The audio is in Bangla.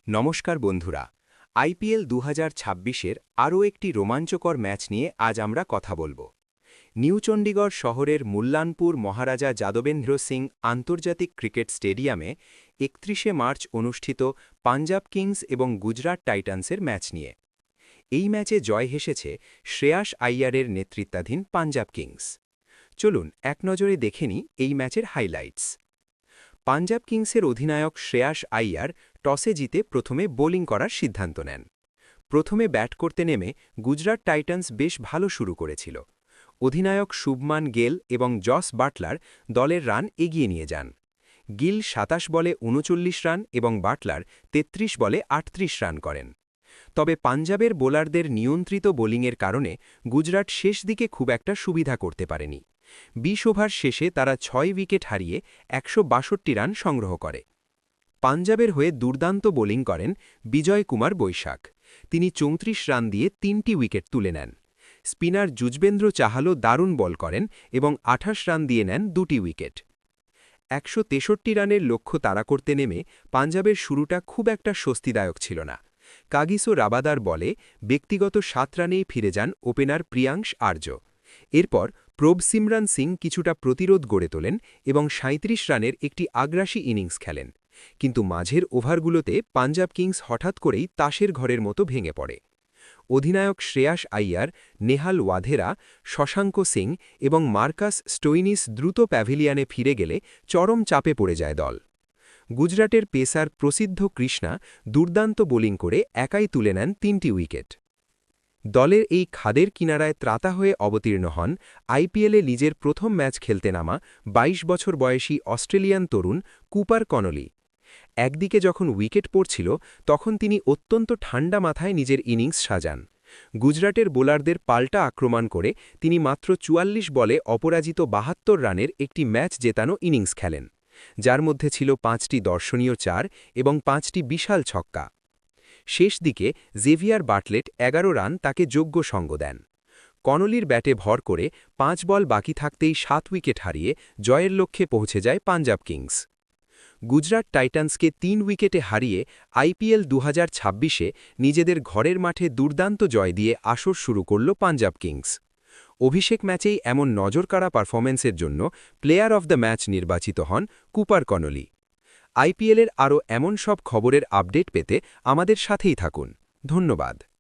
নমস্কার বন্ধুরা, আইপিএল 2026-এর আরও একটি রোমাঞ্চকর ম্যাচ নিয়ে আজ আমরা কথা বলবো। নিউ চণ্ডীগড় শহরের মুল্লানপুর মহারাজা যাদবেন্দ্র সিং আন্তর্জাতিক ক্রিকেট স্টেডিয়ামে 31শে মার্চ অনুষ্ঠিত পাঞ্জাব কিংস এবং গুজরাট টাইটান্সের ম্যাচ নিয়ে। এই ম্যাচে জয় হেসেছে শ্রেয়াস আইয়ারের নেতৃত্বাধীন পাঞ্জাব কিংস। চলুন এক নজরে দেখে নিই এই ম্যাচের হাইলাইটস। পাঞ্জাব কিংসের অধিনায়ক শ্রেয়াস আইয়ার টসে জিতে প্রথমে বোলিং করার সিদ্ধান্ত নেন। প্রথমে ব্যাট করতে নেমে গুজরাট টাইটান্স বেশ ভালো শুরু করেছিল। অধিনায়ক শুভমান গেল এবং জস বাটলার দলের রান এগিয়ে নিয়ে যান। গিল ২৭ বলে ৩৯ রান এবং বাটলার ৩৩ বলে ৩৮ রান করেন। তবে পাঞ্জাবের বোলারদের নিয়ন্ত্রিত বোলিংয়ের কারণে গুজরাট শেষ দিকে খুব একটা সুবিধা করতে পারেনি। ২০ ওভার শেষে তারা ৬ উইকেট হারিয়ে ১৬২ রান সংগ্রহ করে। পাঞ্জাবের হয়ে দুর্দান্ত বোলিং করেন বিজয় কুমার বৈশাখ। তিনি ৩৪ রান দিয়ে ৩টি উইকেট তুলে নেন। স্পিনার যুজবেন্দ্র চাহালও দারুণ বল করেন এবং ২৮ রান দিয়ে নেন ২টি উইকেট। ১৬৩ রানের লক্ষ্য তাড়া করতে নেমে পাঞ্জাবের শুরুটা খুব একটা স্বস্তিদায়ক ছিল না। কাগিসো রাবাদার বলে ব্যক্তিগত ৭ রানেই ফিরে যান ওপেনার প্রিয়াংশ আর্য। এরপর প্রভসিমরান সিং কিছুটা প্রতিরোধ গড়ে তোলেন এবং ৩৭ রানের একটি আগ্রাসী ইনিংস খেলেন। কিন্তু মাঝের ওভারগুলোতে পাঞ্জাব কিংস হঠাৎ করেই তাসের ঘরের মতো ভেঙে পড়ে। অধিনায়ক শ্রেয়াস আইয়ার, নেহাল ওয়াধেরা, শশাঙ্ক সিং এবং মার্কাস স্টোইনিস দ্রুত প্যাভিলিয়নে ফিরে গেলে চরম চাপে পড়ে যায় দল। গুজরাটের পেসার প্রসিদ্ধ কৃষ্ণা দুর্দান্ত বোলিং করে একাই তুলে নেন ৩টি উইকেট। দলের এই খাদের কিনারায় ত্রাতা হয়ে অবতীর্ণ হন আইপিএলে নিজের প্রথম ম্যাচ খেলতে নামা ২২ বছর বয়সী অস্ট্রেলিয়ান তরুণ কুপার কনলি। একদিকে যখন উইকেট পড়ছিল তখন তিনি অত্যন্ত ঠান্ডা মাথায় নিজের ইনিংস সাজান। গুজরাটের বোলারদের পাল্টা আক্রমণ করে তিনি মাত্র ৪৪ বলে অপরাজিত ৭২ রানের একটি ম্যাচ জেতানো ইনিংস খেলেন, যার মধ্যে ছিল ৫টি দর্শনীয় ৪ এবং ৫টি বিশাল ছক্কা। শেষ দিকে জেভিয়ার বাটলেট ১১ রান তাকে যোগ্য সঙ্গ দেন। কনলির ব্যাটে ভর করে ৫ বল বাকি থাকতেই ৭ উইকেট হারিয়ে জয়ের লক্ষ্যে পৌঁছে যায় পাঞ্জাব কিংস। গুজরাট টাইটান্সকে ৩ উইকেটে হারিয়ে আইপিএল ২০২৬-এ নিজেদের ঘরের মাঠে দুর্দান্ত জয় দিয়ে আসর শুরু করল পাঞ্জাব কিংস। অভিষেক ম্যাচেই এমন নজরকাড়া পারফরম্যান্সের জন্য প্লেয়ার অব দ্য ম্যাচ নির্বাচিত হন কুপার কনলি। আইপিএলের আরও এমন সব খবরের আপডেট পেতে আমাদের সাথেই থাকুন। ধন্যবাদ।